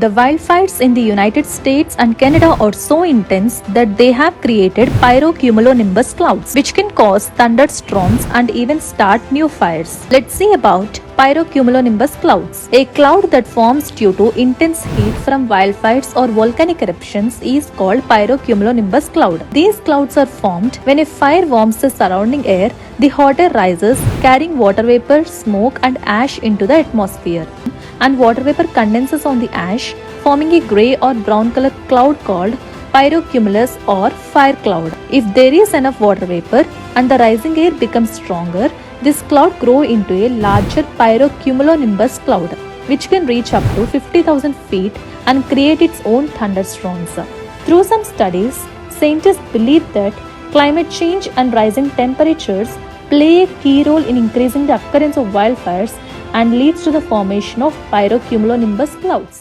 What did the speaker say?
The wildfires in the United States and Canada are so intense that they have created pyrocumulonimbus clouds, which can cause thunderstorms and even start new fires. Let's see about pyrocumulonimbus clouds. A cloud that forms due to intense heat from wildfires or volcanic eruptions is called pyrocumulonimbus cloud. These clouds are formed when a fire warms the surrounding air. The hot air rises, carrying water vapor, smoke, and ash into the atmosphere, and water vapor condenses on the ash, forming a grey or brown color cloud called pyrocumulus or fire cloud. If there is enough water vapor and the rising air becomes stronger, this cloud grows into a larger pyrocumulonimbus cloud, which can reach up to 50,000 feet and create its own thunderstorms. Through some studies, scientists believe that climate change and rising temperatures play a key role in increasing the occurrence of wildfires and leads to the formation of pyrocumulonimbus clouds.